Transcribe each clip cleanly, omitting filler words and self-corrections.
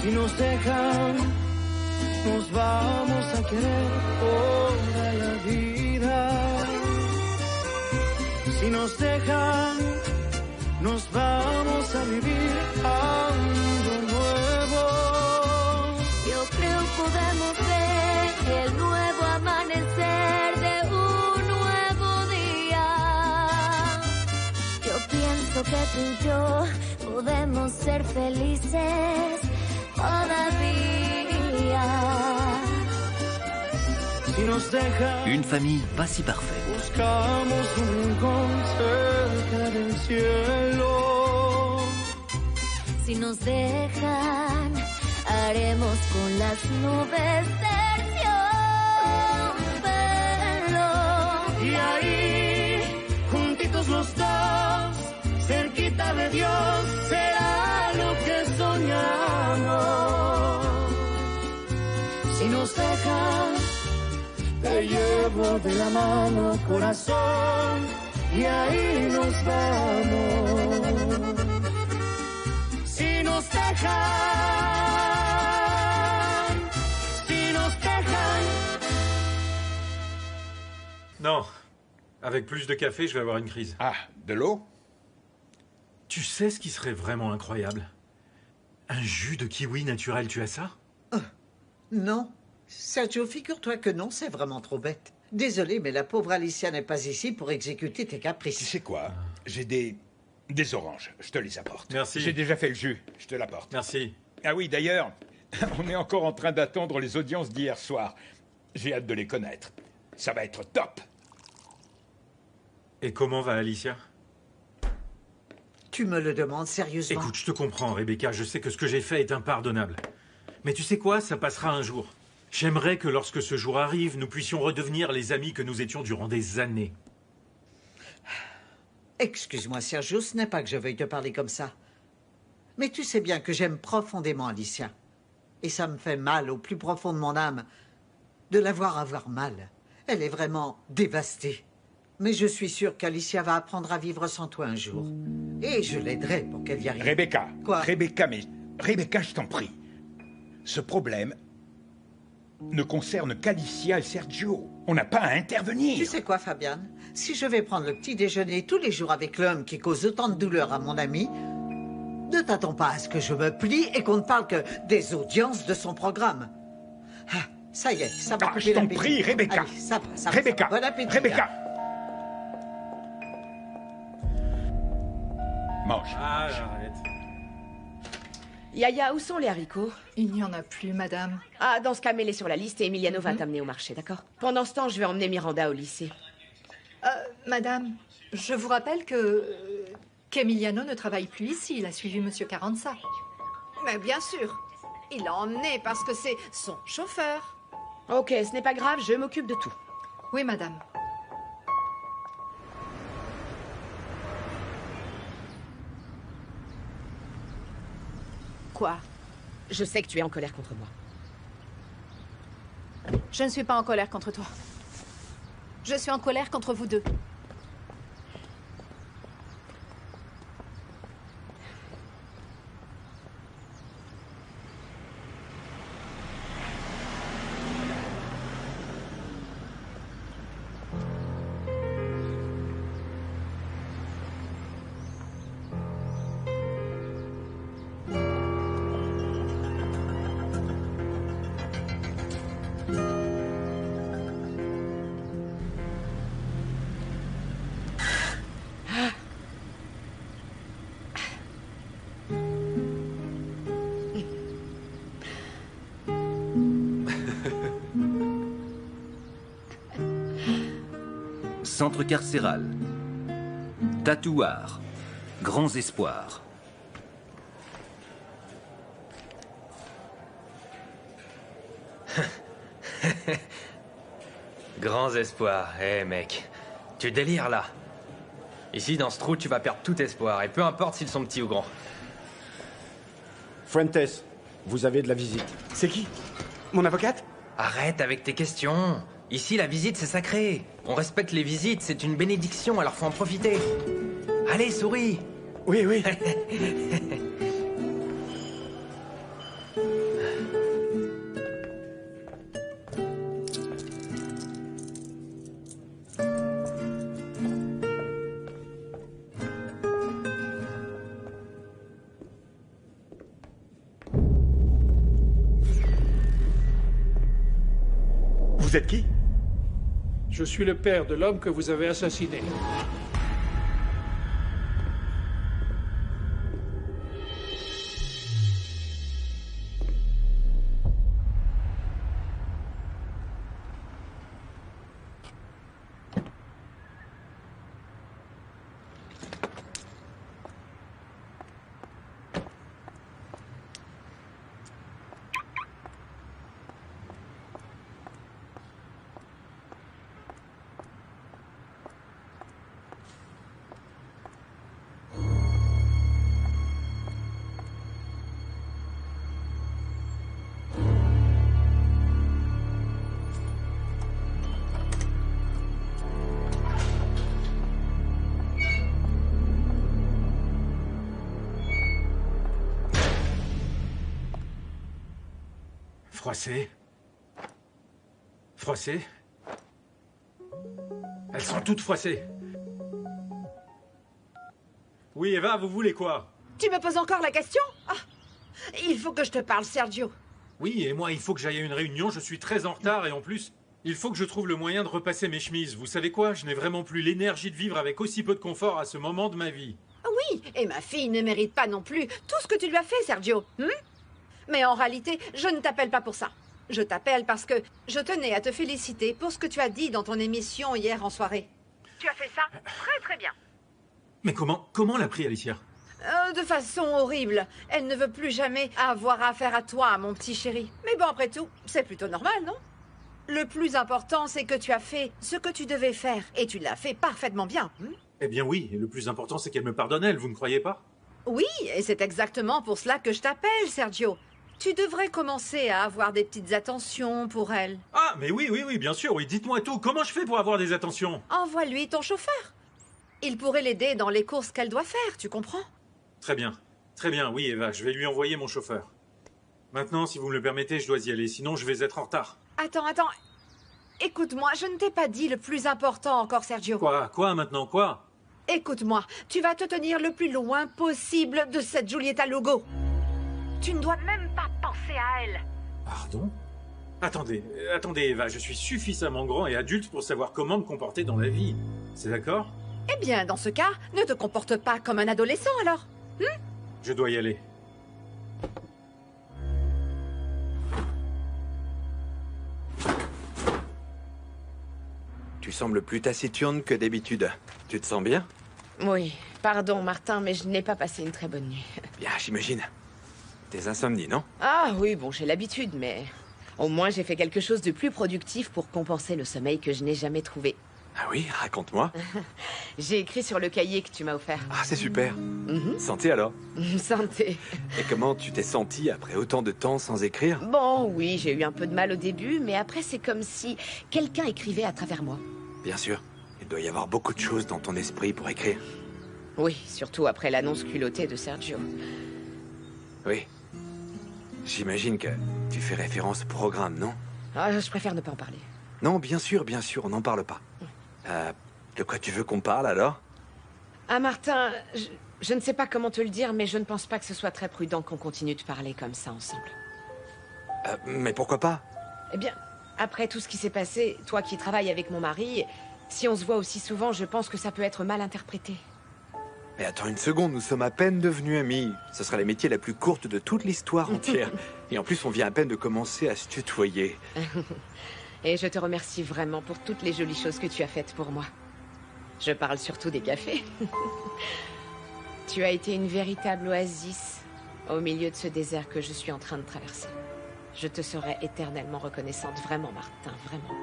Si nos dejan, nos vamos a querer toda la vida. Si nos dejan, nos vamos a vivir algo nuevo. Yo creo podemos ver el nuevo amanecer de un nuevo día. Yo pienso que tú y yo podemos ser felices todavía. Si nos dejan, Une famille pas si parfaite. buscamos un rincón cerca del cielo. Si nos dejan, haremos con las nubes terciopelo. Y ahí, juntitos los dos, cerquita de Dios, será lo que soñamos. Si nos dejan, te llevo de la mano, corazón, y ahí nos vamos. Si nos dejan, si nos dejan. Non. Avec plus de café, je vais avoir une crise. Ah, de l'eau? Tu sais ce qui serait vraiment incroyable? Un jus de kiwi naturel, tu as ça? Non. Sergio, figure-toi que non, c'est vraiment trop bête. Désolé, mais la pauvre Alicia n'est pas ici pour exécuter tes Tu caprices. sais quoi? J'ai des oranges. Je te les apporte. Merci. J'ai déjà fait le jus. Je te l'apporte. Merci. Ah oui, d'ailleurs, on est encore en train d'attendre les audiences d'hier soir. J'ai hâte de les connaître. Ça va être top. Et comment va Alicia? Tu me le demandes sérieusement? Écoute, je te comprends, Rebecca. Je sais que ce que j'ai fait est impardonnable. Mais tu sais quoi? Ça passera un jour. J'aimerais que lorsque ce jour arrive, nous puissions redevenir les amis que nous étions durant des années. Excuse-moi, Sergio, ce n'est pas que je veuille te parler comme ça. Mais tu sais bien que j'aime profondément Alicia. Et ça me fait mal au plus profond de mon âme de la voir avoir mal. Elle est vraiment dévastée. Mais je suis sûre qu'Alicia va apprendre à vivre sans toi un jour. Et je l'aiderai pour qu'elle y arrive. Rebecca. Quoi? Rebecca, je t'en prie. Ce problème ne concerne qu'Alicia et Sergio. On n'a pas à intervenir. Tu sais quoi, Fabian? Si je vais prendre le petit déjeuner tous les jours avec l'homme qui cause autant de douleur à mon ami, ne t'attends pas à ce que je me plie et qu'on ne parle que des audiences de son programme. Ah, ça y est, ça va Ah, couper je t'en l'appétit. prie, Rebecca. Allez, ça va, ça va. Rebecca. Bon appétit. Rebecca. Mange. Ah, j'arrête. Yaya, où sont les haricots? Il n'y en a plus, madame. Ah, dans ce cas, mets-les sur la liste et Emiliano va t'amener au marché, d'accord? Pendant ce temps, je vais emmener Miranda au lycée. Madame, je vous rappelle qu'Emiliano ne travaille plus ici. Il a suivi Monsieur Carranza. Mais bien sûr. Il l'a emmené parce que c'est son chauffeur. Ok, ce n'est pas grave, je m'occupe de tout. Oui, madame. Quoi? Je sais que tu es en colère contre moi. Je ne suis pas en colère contre toi. Je suis en colère contre vous deux. Centre carcéral. Tatouar. Grands espoirs. Grands espoirs. Eh mec, tu délires là. Ici, dans ce trou, tu vas perdre tout espoir, et peu importe s'ils sont petits ou grands. Fuentes, vous avez de la visite. C'est qui? Mon avocate? Arrête avec tes questions. Ici, la visite, c'est sacré. On respecte les visites, c'est une bénédiction, alors faut en profiter. Allez, souris. Oui, oui. Vous êtes qui? Je suis le père de l'homme que vous avez assassiné. Froissées. Froissées. Elles sont toutes froissées. Oui, Eva, vous voulez quoi? Tu me poses encore la question? Ah, il faut que je te parle, Sergio. Oui, et moi, il faut que j'aille à une réunion, je suis très en retard, et en plus, il faut que je trouve le moyen de repasser mes chemises. Vous savez quoi? Je n'ai vraiment plus l'énergie de vivre avec aussi peu de confort à ce moment de ma vie. Oui, et ma fille ne mérite pas non plus tout ce que tu lui as fait, Sergio. Mais en réalité, je ne t'appelle pas pour ça. Je t'appelle parce que je tenais à te féliciter pour ce que tu as dit dans ton émission hier en soirée. Tu as fait ça très très bien. Mais comment l'a pris, Alicia? De façon horrible. Elle ne veut plus jamais avoir affaire à toi, mon petit chéri. Mais bon, après tout, c'est plutôt normal, non? Le plus important, c'est que tu as fait ce que tu devais faire. Et tu l'as fait parfaitement bien. Eh bien oui, et le plus important, c'est qu'elle me pardonne, elle, vous ne croyez pas? Oui, et c'est exactement pour cela que je t'appelle, Sergio. Tu devrais commencer à avoir des petites attentions pour elle. Ah, mais oui, bien sûr, oui, dites-moi tout. Comment je fais pour avoir des attentions? Envoie-lui ton chauffeur. Il pourrait l'aider dans les courses qu'elle doit faire, tu comprends? Très bien, oui, Eva, je vais lui envoyer mon chauffeur. Maintenant, si vous me le permettez, je dois y aller, sinon je vais être en retard. Attends. Écoute-moi, je ne t'ai pas dit le plus important encore, Sergio. Quoi maintenant, quoi? Écoute-moi, tu vas te tenir le plus loin possible de cette Giulietta Lugo. Tu ne dois même pas penser à elle. Pardon? Attendez, Eva, je suis suffisamment grand et adulte pour savoir comment me comporter dans la vie. C'est d'accord? Eh bien, dans ce cas, ne te comporte pas comme un adolescent, alors. Je dois y aller. Tu sembles plus taciturne que d'habitude. Tu te sens bien? Oui, pardon Martin, mais je n'ai pas passé une très bonne nuit. Bien, j'imagine. Tes insomnies, non? Ah oui, bon, j'ai l'habitude, mais au moins j'ai fait quelque chose de plus productif pour compenser le sommeil que je n'ai jamais trouvé. Ah oui, raconte-moi. J'ai écrit sur le cahier que tu m'as offert. Ah, c'est super. Santé alors? Santé. Et comment tu t'es sentie après autant de temps sans écrire? Bon, oui, j'ai eu un peu de mal au début, mais après c'est comme si quelqu'un écrivait à travers moi. Bien sûr. Il doit y avoir beaucoup de choses dans ton esprit pour écrire. Oui, surtout après l'annonce culottée de Sergio. Oui. J'imagine que tu fais référence au programme, non? Ah, je préfère ne pas en parler. Non, bien sûr, on n'en parle pas. De quoi tu veux qu'on parle, alors? Ah, Martin, je ne sais pas comment te le dire, mais je ne pense pas que ce soit très prudent qu'on continue de parler comme ça ensemble. Mais pourquoi pas? Eh bien, après tout ce qui s'est passé, toi qui travailles avec mon mari, si on se voit aussi souvent, je pense que ça peut être mal interprété. Mais attends une seconde, nous sommes à peine devenus amis. Ce sera l'amitié la plus courte de toute l'histoire entière. Et en plus, on vient à peine de commencer à se tutoyer. Et je te remercie vraiment pour toutes les jolies choses que tu as faites pour moi. Je parle surtout des cafés. Tu as été une véritable oasis au milieu de ce désert que je suis en train de traverser. Je te serai éternellement reconnaissante, vraiment, Martin, vraiment.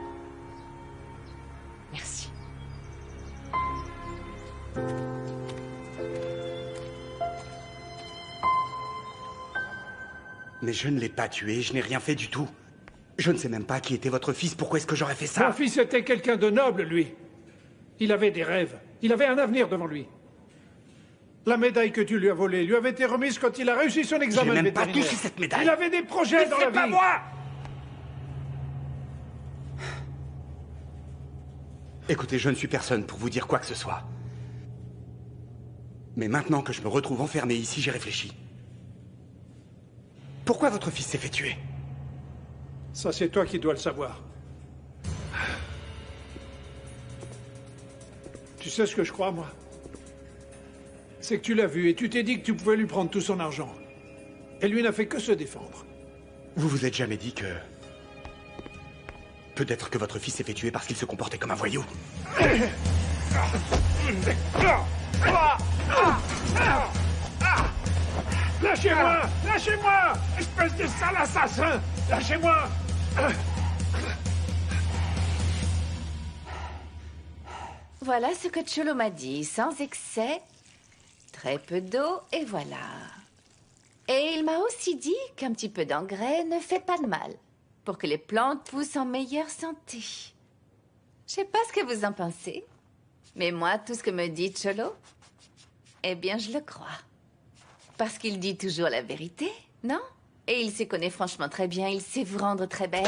Merci. Mais je ne l'ai pas tué, je n'ai rien fait du tout. Je ne sais même pas qui était votre fils, pourquoi est-ce que j'aurais fait ça? Mon fils était quelqu'un de noble, lui. Il avait des rêves, il avait un avenir devant lui. La médaille que tu lui as volée lui avait été remise quand il a réussi son examen J'ai même vétérinaire. pas touché cette médaille. Il avait des projets dans la vie. C'est pas moi! Écoutez, je ne suis personne pour vous dire quoi que ce soit. Mais maintenant que je me retrouve enfermé ici, j'ai réfléchi. Pourquoi votre fils s'est fait tuer? Ça, c'est toi qui dois le savoir. Tu sais ce que je crois, moi? C'est que tu l'as vu et tu t'es dit que tu pouvais lui prendre tout son argent. Et lui n'a fait que se défendre. Vous vous êtes jamais dit que... Peut-être que votre fils s'est fait tuer parce qu'il se comportait comme un voyou. Lâchez-moi! Lâchez-moi! Espèce de sale assassin! Lâchez-moi! Voilà ce que Cholo m'a dit, sans excès, très peu d'eau, et voilà. Et il m'a aussi dit qu'un petit peu d'engrais ne fait pas de mal, pour que les plantes poussent en meilleure santé. Je sais pas ce que vous en pensez, mais moi, tout ce que me dit Cholo, eh bien, je le crois. Parce qu'il dit toujours la vérité, non? Et il se connaît franchement très bien, il sait vous rendre très belle.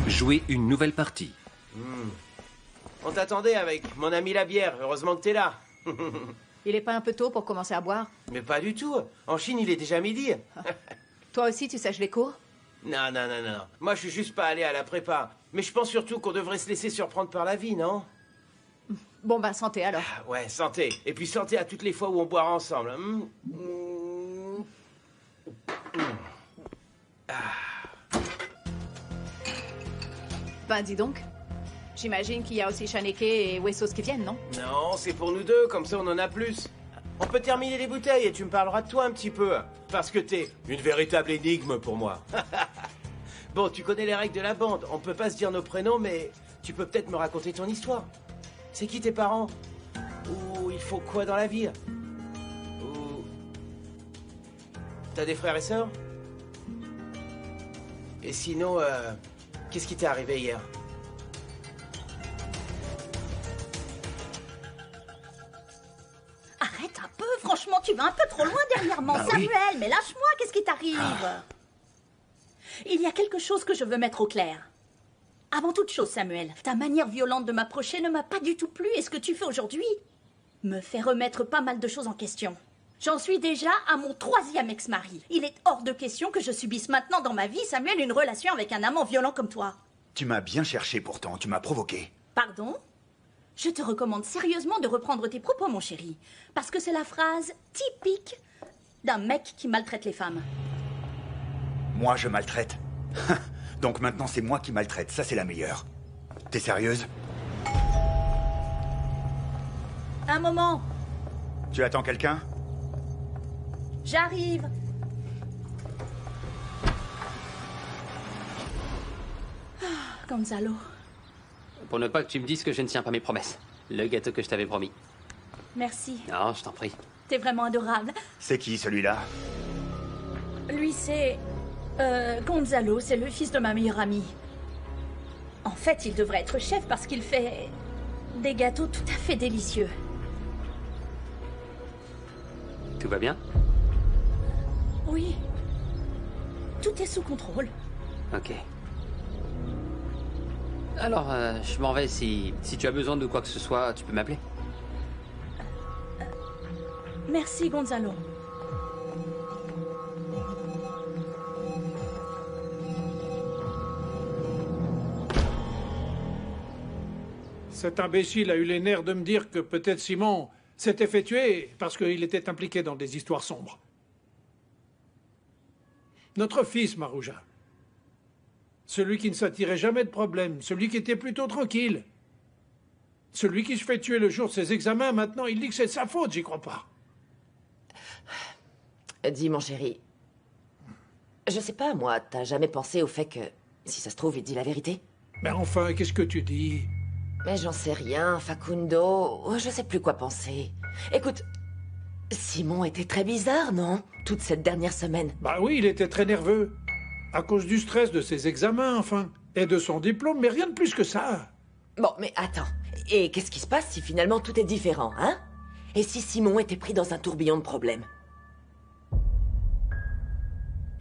Jouer une nouvelle partie. On t'attendait avec mon ami la bière. Heureusement que t'es là. Il est pas un peu tôt pour commencer à boire? Mais pas du tout. En Chine, il est déjà midi. Toi aussi, tu sèches les cours? Non. Moi, je suis juste pas allé à la prépa. Mais je pense surtout qu'on devrait se laisser surprendre par la vie, non? Bon, ben, santé alors. Ouais, santé. Et puis santé à toutes les fois où on boira ensemble. Ben, dis donc. J'imagine qu'il y a aussi Shaneke et Wessos qui viennent, non? Non, c'est pour nous deux, comme ça on en a plus. On peut terminer les bouteilles et tu me parleras de toi un petit peu. Parce que t'es une véritable énigme pour moi. Bon, tu connais les règles de la bande. On peut pas se dire nos prénoms, mais tu peux peut-être me raconter ton histoire. C'est qui tes parents? Ou il faut quoi dans la vie? Ou... T'as des frères et sœurs? Et sinon, qu'est-ce qui t'est arrivé hier? Arrête un peu, franchement, tu vas un peu trop loin dernièrement. Bah Samuel, oui. mais lâche-moi, qu'est-ce qui t'arrive? Il y a quelque chose que je veux mettre au clair. Avant toute chose, Samuel, ta manière violente de m'approcher ne m'a pas du tout plu, et ce que tu fais aujourd'hui me fait remettre pas mal de choses en question. J'en suis déjà à mon 3e ex-mari. Il est hors de question que je subisse maintenant dans ma vie, Samuel, une relation avec un amant violent comme toi. Tu m'as bien cherché pourtant, tu m'as provoqué. Pardon? Je te recommande sérieusement de reprendre tes propos, mon chéri. Parce que c'est la phrase typique d'un mec qui maltraite les femmes. Moi, je maltraite. Donc maintenant, c'est moi qui maltraite. Ça, c'est la meilleure. T'es sérieuse? Un moment, Tu attends quelqu'un? j'arrive. Gonzalo. Pour ne pas que tu me dises que je ne tiens pas mes promesses. Le gâteau que je t'avais promis. Merci. Non, je t'en prie. T'es vraiment adorable. C'est qui, celui-là? Lui, c'est... Gonzalo, c'est le fils de ma meilleure amie. En fait, il devrait être chef parce qu'il fait... des gâteaux tout à fait délicieux. Tout va bien? Oui. Tout est sous contrôle. Ok. Alors, je m'en vais. Si tu as besoin de quoi que ce soit, tu peux m'appeler. Merci, Gonzalo. Cet imbécile a eu les nerfs de me dire que peut-être Simon s'était fait tuer parce qu'il était impliqué dans des histoires sombres. Notre fils, Marouja. Celui qui ne s'attirait jamais de problème, celui qui était plutôt tranquille. Celui qui se fait tuer le jour de ses examens, maintenant il dit que c'est de sa faute, j'y crois pas. Dis, mon chéri, je sais pas, moi, t'as jamais pensé au fait que, si ça se trouve, il dit la vérité? Mais enfin, qu'est-ce que tu dis? Mais j'en sais rien, Facundo, je sais plus quoi penser. Écoute, Simon était très bizarre, non? Toute cette dernière semaine. Bah oui, il était très nerveux. À cause du stress de ses examens, enfin. Et de son diplôme, mais rien de plus que ça. Bon, mais attends. Et qu'est-ce qui se passe si finalement tout est différent, hein? Et si Simon était pris dans un tourbillon de problèmes?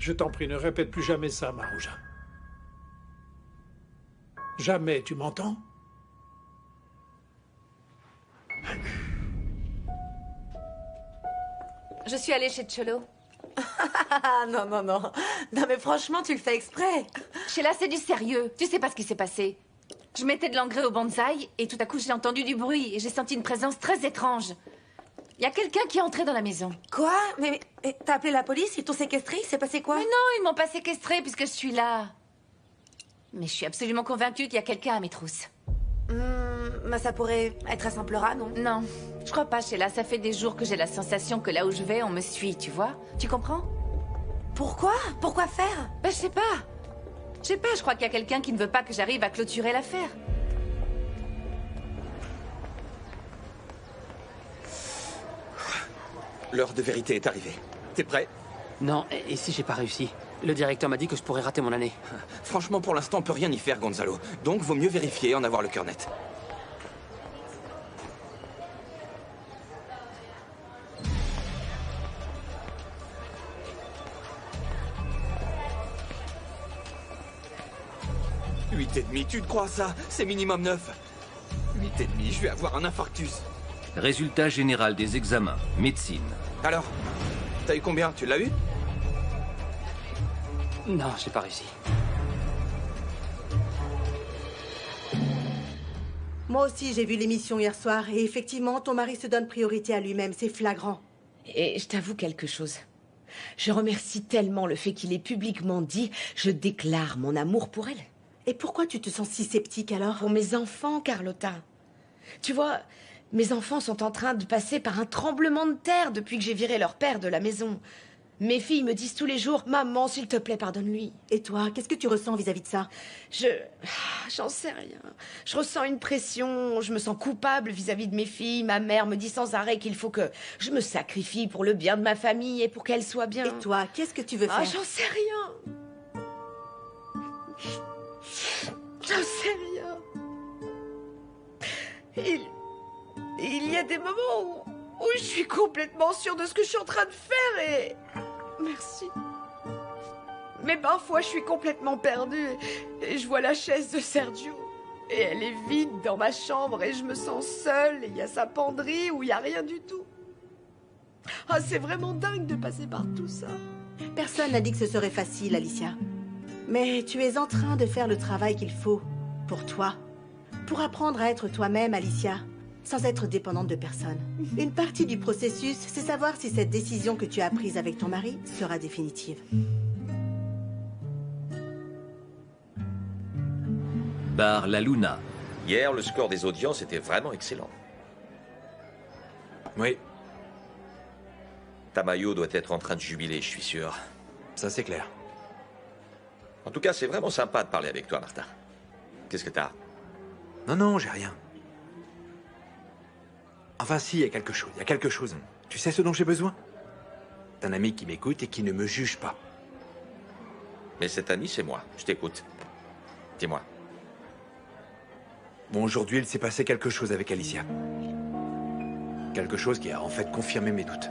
Je t'en prie, ne répète plus jamais ça, Marouja. Jamais, tu m'entends? Je suis allée chez Cholo. Non, non, non. Non, mais franchement, tu le fais exprès. Sheila, c'est du sérieux. Tu sais pas ce qui s'est passé. Je mettais de l'engrais au bonsaï et tout à coup, j'ai entendu du bruit et j'ai senti une présence très étrange. Il y a quelqu'un qui est entré dans la maison. Quoi? Mais t'as appelé la police? Ils t'ont séquestré? Il s'est passé quoi? Mais non, ils m'ont pas séquestré puisque je suis là. Mais je suis absolument convaincue qu'il y a quelqu'un à mes trousses. Mais ça pourrait être un simple rat, non? Non, je crois pas, Sheila. Ça fait des jours que j'ai la sensation que là où je vais, on me suit, tu vois? Tu comprends? Pourquoi? Pourquoi faire? Ben, je sais pas. Je sais pas, je crois qu'il y a quelqu'un qui ne veut pas que j'arrive à clôturer l'affaire. L'heure de vérité est arrivée. T'es prêt? Non, et si j'ai pas réussi? Le directeur m'a dit que je pourrais rater mon année. Franchement, pour l'instant, on peut rien y faire, Gonzalo. Donc, vaut mieux vérifier et en avoir le cœur net. Huit et demi, tu te crois ça? C'est minimum 9. 8 et demi, je vais avoir un infarctus. Résultat général des examens. Médecine. Alors, t'as eu combien? Tu l'as eu? Non, j'ai pas réussi. Moi aussi, j'ai vu l'émission hier soir et effectivement, ton mari se donne priorité à lui-même. C'est flagrant. Et je t'avoue quelque chose. Je remercie tellement le fait qu'il ait publiquement dit « Je déclare mon amour pour elle ». Et pourquoi tu te sens si sceptique alors? Pour mes enfants, Carlotta. Tu vois, mes enfants sont en train de passer par un tremblement de terre depuis que j'ai viré leur père de la maison. Mes filles me disent tous les jours « Maman, s'il te plaît, pardonne-lui ». Et toi, qu'est-ce que tu ressens vis-à-vis de ça? J'en sais rien. Je ressens une pression, je me sens coupable vis-à-vis de mes filles. Ma mère me dit sans arrêt qu'il faut que je me sacrifie pour le bien de ma famille et pour qu'elle soit bien. Et toi, qu'est-ce que tu veux faire? J'en sais rien. J'en sais rien. Il y a des moments où je suis complètement sûre de ce que je suis en train de faire et... Merci. Mais parfois, je suis complètement perdue et je vois la chaise de Sergio. Et elle est vide dans ma chambre et je me sens seule. Et il y a sa penderie où il n'y a rien du tout. Ah, c'est vraiment dingue de passer par tout ça. Personne n'a dit que ce serait facile, Alicia. Mais tu es en train de faire le travail qu'il faut pour toi. Pour apprendre à être toi-même, Alicia. Sans être dépendante de personne. Une partie du processus, c'est savoir si cette décision que tu as prise avec ton mari sera définitive. Bar La Luna. Hier, le score des audiences était vraiment excellent. Oui. Tamayo doit être en train de jubiler, je suis sûr. Ça, c'est clair. En tout cas, c'est vraiment sympa de parler avec toi, Martin. Qu'est-ce que t'as? Non, non, j'ai rien. Enfin, si, il y a quelque chose. Il y a quelque chose. Tu sais ce dont j'ai besoin? D'un ami qui m'écoute et qui ne me juge pas. Mais cet ami, c'est moi. Je t'écoute. Dis-moi. Bon, aujourd'hui, il s'est passé quelque chose avec Alicia. Quelque chose qui a en fait confirmé mes doutes.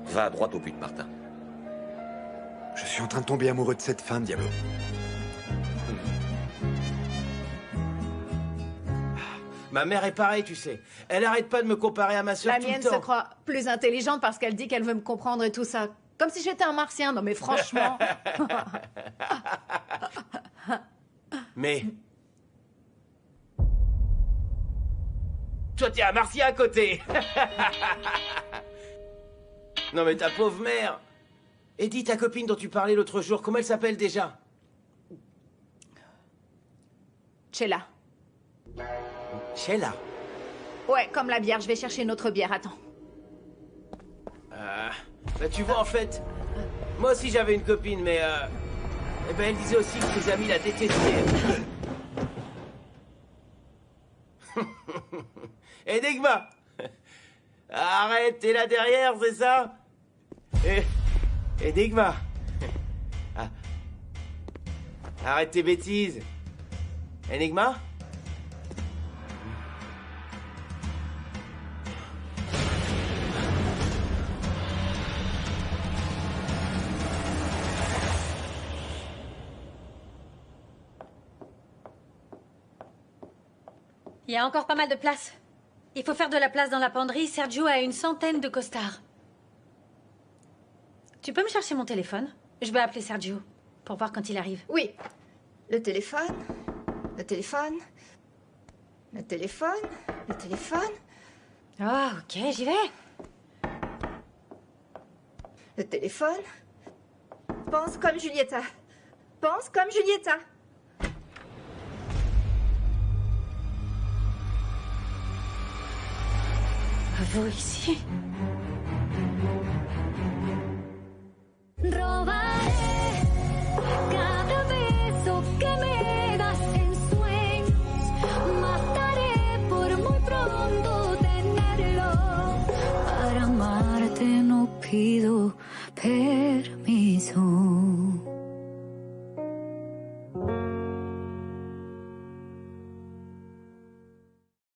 Va droit au but, Martin. Je suis en train de tomber amoureux de cette femme, Diablo. Ma mère est pareille, tu sais. Elle arrête pas de me comparer à ma sœur La tout le mienne temps. se croit plus intelligente parce qu'elle dit qu'elle veut me comprendre et tout ça. Comme si j'étais un martien. Non mais franchement... Mais... Toi, t'es un martien à côté. Non mais ta pauvre mère. Et dis ta copine dont tu parlais l'autre jour, comment elle s'appelle déjà? Sheila. Sheila. Ouais, comme la bière. Je vais chercher une autre bière. Attends. Bah tu vois, en fait, moi aussi j'avais une copine, mais eh ben, elle disait aussi que ses amis la détestaient. Enigma. Arrête, t'es là derrière, c'est ça? Enigma. Ah. Arrête tes bêtises. Enigma? Il y a encore pas mal de place. Il faut faire de la place dans la penderie. Sergio a une centaine de costards. Tu peux me chercher mon téléphone? Je vais appeler Sergio pour voir quand il arrive. Oui. Le téléphone. Le téléphone. Le téléphone. Le téléphone. Oh, ok, j'y vais. Le téléphone. Pense comme Julieta. Pense comme Julieta. Vous ici? Robaré cada beso que me das en sueños. Mataré por muy pronto tenerlo. Para amarte no pido permiso.